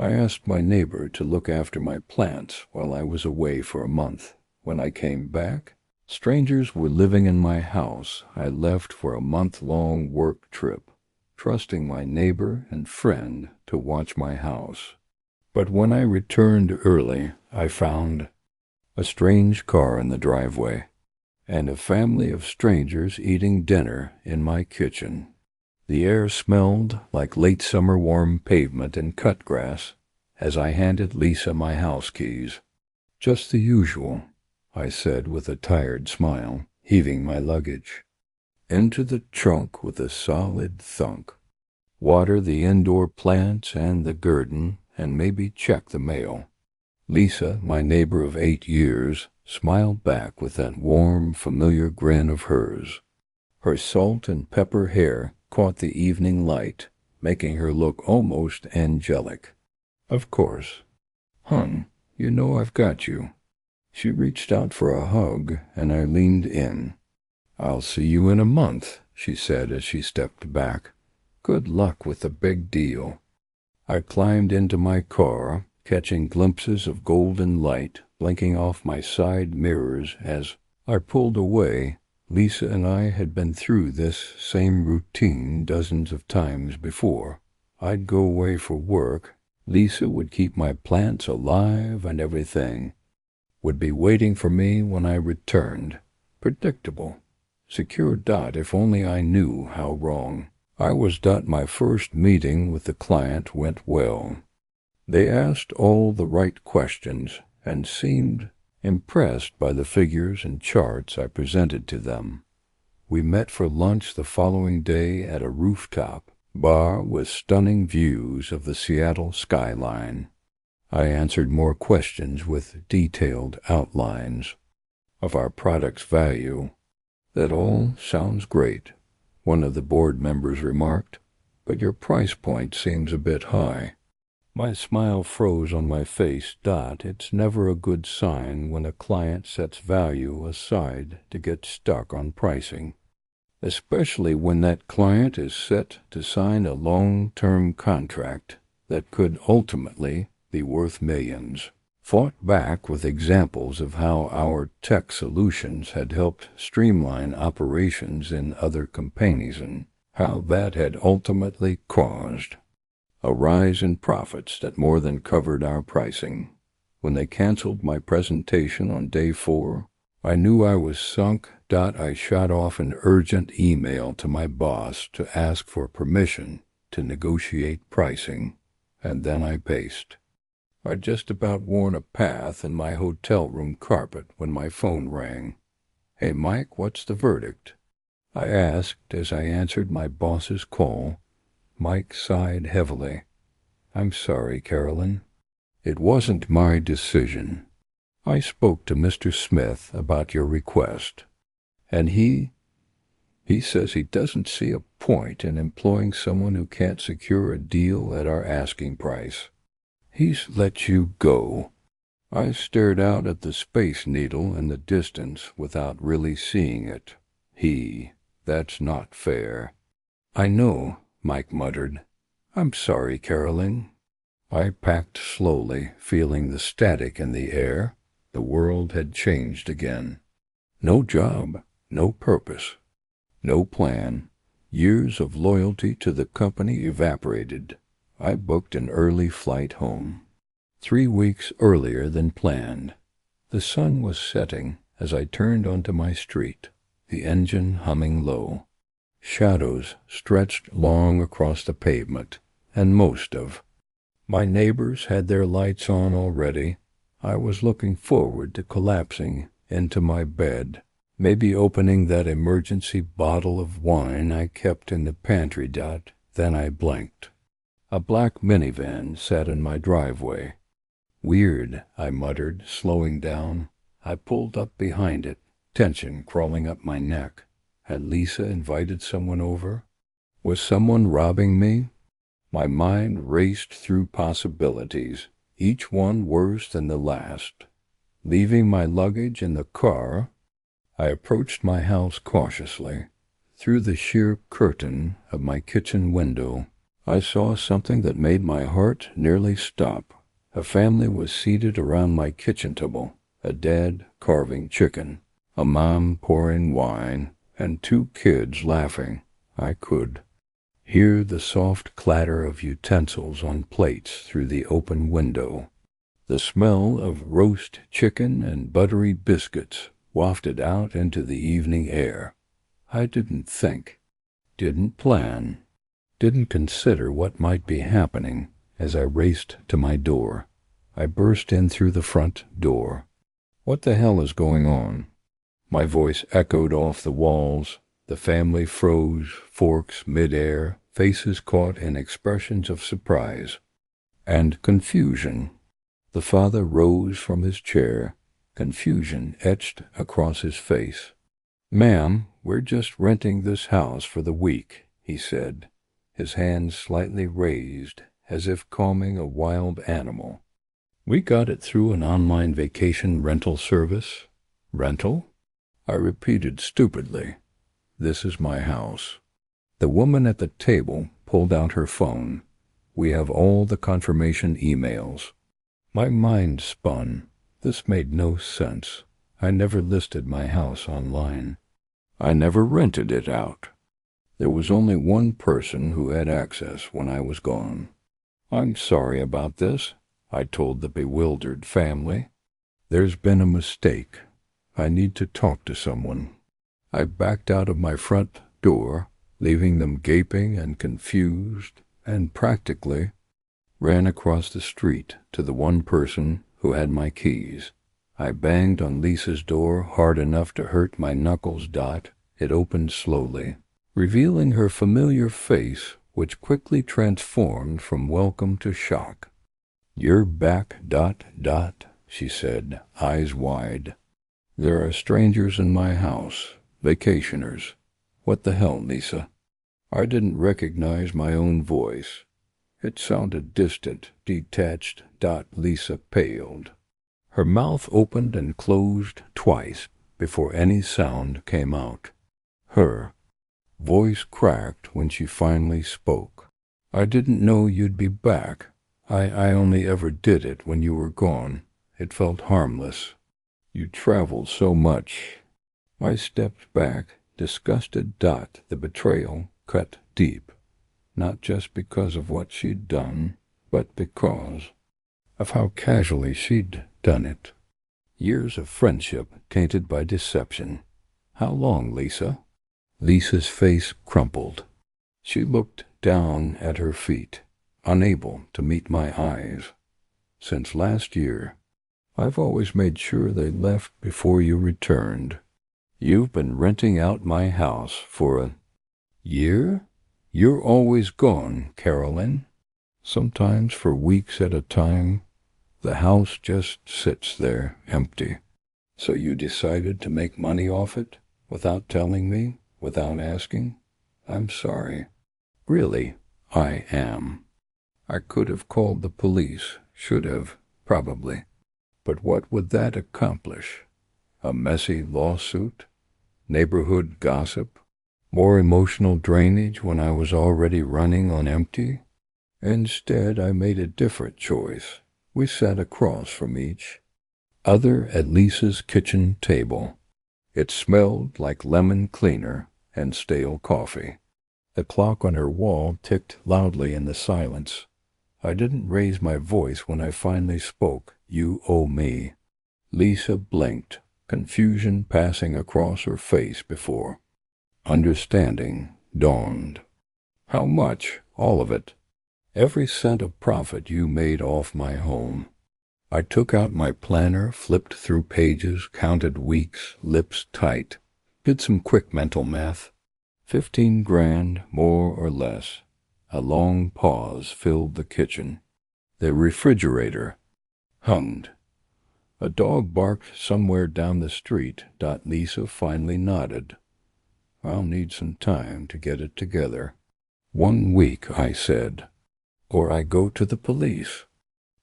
I asked my neighbor to look after my plants while I was away for a month. When I came back, strangers were living in my house. I left for a month-long work trip, trusting my neighbor and friend to watch my house. But when I returned early, I found a strange car in the driveway and a family of strangers eating dinner in my kitchen. The air smelled like late summer warm pavement and cut grass as I handed Lisa my house keys. "Just the usual," I said with a tired smile, heaving my luggage into the trunk with a solid thunk. "Water the indoor plants and the garden, and maybe check the mail." Lisa, my neighbor of 8 years, smiled back with that warm, familiar grin of hers. Her salt and pepper hair caught the evening light, making her look almost angelic. "Of course. Hon, you know I've got you." She reached out for a hug, and I leaned in. "I'll see you in a month," she said as she stepped back. "Good luck with the big deal." I climbed into my car, catching glimpses of golden light blinking off my side mirrors as I pulled away. Lisa and I had been through this same routine dozens of times before. I'd go away for work. Lisa would keep my plants alive and everything would be waiting for me when I returned. Predictable. Secure. If only I knew how wrong I was. My first meeting with the client went well. They asked all the right questions and seemed impressed by the figures and charts I presented to them. We met for lunch the following day at a rooftop bar with stunning views of the Seattle skyline. I answered more questions with detailed outlines of our product's value. "That all sounds great," one of the board members remarked, "but your price point seems a bit high." My smile froze on my face. It's never a good sign when a client sets value aside to get stuck on pricing, especially when that client is set to sign a long-term contract that could ultimately be worth millions. Fought back with examples of how our tech solutions had helped streamline operations in other companies and how that had ultimately caused a rise in profits that more than covered our pricing. When they canceled my presentation on day 4, I knew I was sunk. I shot off an urgent email to my boss to ask for permission to negotiate pricing, and then I paced. I'd just about worn a path in my hotel room carpet when my phone rang. "Hey, Mike, what's the verdict?" I asked as I answered my boss's call. Mike sighed heavily. "I'm sorry, Carolyn. It wasn't my decision. I spoke to Mr. Smith about your request, and he says he doesn't see a point in employing someone who can't secure a deal at our asking price. He's let you go." I stared out at the Space Needle in the distance without really seeing it. That's not fair." "I know," Mike muttered. "I'm sorry, Carolyn." I packed slowly, feeling the static in the air. The world had changed again. No job, no purpose, no plan. Years of loyalty to the company evaporated. I booked an early flight home, 3 weeks earlier than planned. The sun was setting as I turned onto my street, the engine humming low. Shadows stretched long across the pavement, and most of my neighbors had their lights on already. I was looking forward to collapsing into my bed, maybe opening that emergency bottle of wine I kept in the pantry. Then I blinked. A black minivan sat in my driveway. "Weird," I muttered, slowing down. I pulled up behind it, tension crawling up my neck. Had Lisa invited someone over? Was someone robbing me? My mind raced through possibilities, each one worse than the last. Leaving my luggage in the car, I approached my house cautiously. Through the sheer curtain of my kitchen window, I saw something that made my heart nearly stop. A family was seated around my kitchen table, a dad carving chicken, a mom pouring wine, and two kids laughing. I could hear the soft clatter of utensils on plates through the open window. The smell of roast chicken and buttery biscuits wafted out into the evening air. I didn't think, didn't plan, didn't consider what might be happening as I raced to my door. I burst in through the front door. What the hell is going on? My voice echoed off the walls. The family froze, forks midair, faces caught in expressions of surprise and confusion. The father rose from his chair, confusion etched across his face. "Ma'am, we're just renting this house for the week," he said, his hands slightly raised as if calming a wild animal. "We got it through an online vacation rental service." "Rental?" I repeated stupidly. "This is my house." The woman at the table pulled out her phone. "We have all the confirmation emails." My mind spun. This made no sense. I never listed my house online. I never rented it out. There was only one person who had access when I was gone. "I'm sorry about this," I told the bewildered family. "There's been a mistake. I need to talk to someone." I backed out of my front door, leaving them gaping and confused, and practically ran across the street to the one person who had my keys. I banged on Lisa's door hard enough to hurt my knuckles. It opened slowly, revealing her familiar face, which quickly transformed from welcome to shock. "You're back, ... she said, eyes wide. "There are strangers in my house, vacationers. What the hell, Lisa?" I didn't recognize my own voice. It sounded distant, detached. Lisa paled. Her mouth opened and closed twice before any sound came out. Her voice cracked when she finally spoke. "I didn't know you'd be back. I only ever did it when you were gone. It felt harmless. You traveled so much." I stepped back, disgusted. The betrayal cut deep, not just because of what she'd done, but because of how casually she'd done it. Years of friendship tainted by deception. "How long, Lisa?" Lisa's face crumpled. She looked down at her feet, unable to meet my eyes. "Since last year. I've always made sure they left before you returned." "You've been renting out my house for a year? You're always gone, Carolyn." "Sometimes for weeks at a time. The house just sits there, empty." "So you decided to make money off it, without telling me, without asking? I'm sorry." "Really, I am. I could have called the police, should have, probably. But what would that accomplish? A messy lawsuit? Neighborhood gossip? More emotional drainage when I was already running on empty? Instead, I made a different choice. We sat across from each other at Lisa's kitchen table. It smelled like lemon cleaner and stale coffee. The clock on her wall ticked loudly in the silence. I didn't raise my voice when I finally spoke. "You owe me." Lisa blinked, confusion passing across her face before understanding dawned. "How much? All of it?" "Every cent of profit you made off my home." I took out my planner, flipped through pages, counted weeks, lips tight, did some quick mental math. 15 grand, more or less. A long pause filled the kitchen. The refrigerator hummed. A dog barked somewhere down the street. Lisa finally nodded. "I'll need some time to get it together." "1 week," I said, "or I go to the police."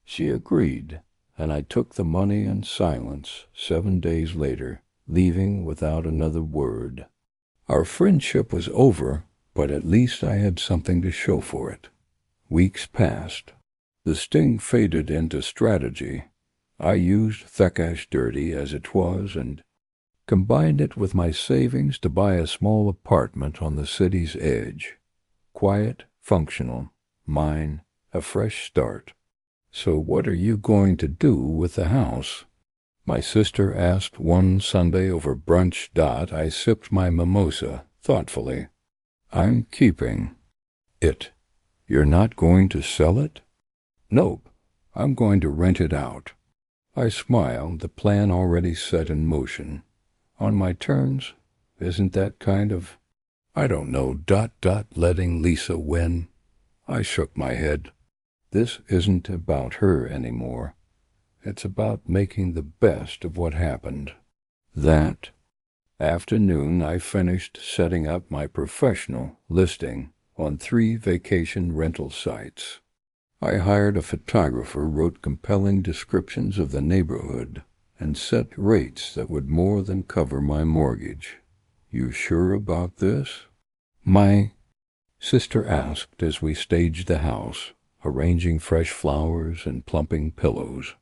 She agreed, and I took the money in silence 7 days later, leaving without another word. Our friendship was over, but at least I had something to show for it. Weeks passed. The sting faded into strategy. I used Thekash dirty as it was and combined it with my savings to buy a small apartment on the city's edge. Quiet, functional, mine, a fresh start. "So what are you going to do with the house?" my sister asked one Sunday over brunch. I sipped my mimosa thoughtfully. "I'm keeping it." "You're not going to sell it?" "Nope. I'm going to rent it out." I smiled, the plan already set in motion. On my terms, isn't that kind of... I don't know, letting Lisa win. I shook my head. This isn't about her anymore. It's about making the best of what happened. That afternoon, I finished setting up my professional listing on 3 vacation rental sites. I hired a photographer, wrote compelling descriptions of the neighborhood, and set rates that would more than cover my mortgage. "You sure about this?" my sister asked as we staged the house, arranging fresh flowers and plumping pillows.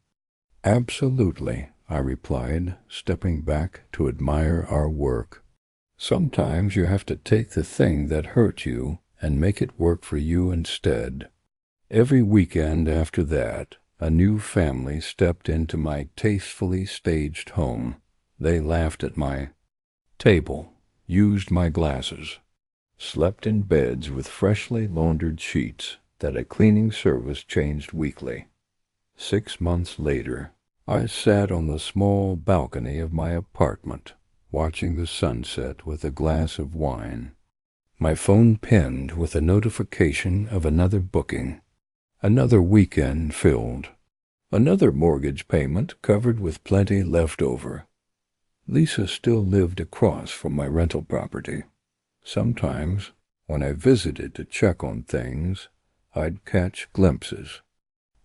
"Absolutely," I replied, stepping back to admire our work. Sometimes you have to take the thing that hurt you and make it work for you instead. Every weekend after that, a new family stepped into my tastefully staged home. They laughed at my table, used my glasses, slept in beds with freshly laundered sheets that a cleaning service changed weekly. 6 months later, I sat on the small balcony of my apartment, watching the sunset with a glass of wine. My phone pinged with a notification of another booking. Another weekend filled. Another mortgage payment covered with plenty left over. Lisa still lived across from my rental property. Sometimes, when I visited to check on things, I'd catch glimpses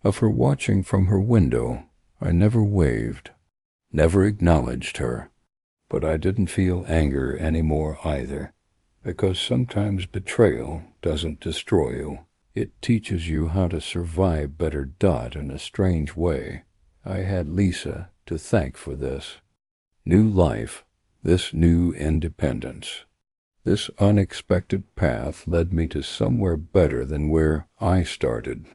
of her watching from her window. I never waved, never acknowledged her, but I didn't feel anger anymore either, because sometimes betrayal doesn't destroy you. It teaches you how to survive better. In a strange way, I had Lisa to thank for this. New life, this new independence. This unexpected path led me to somewhere better than where I started.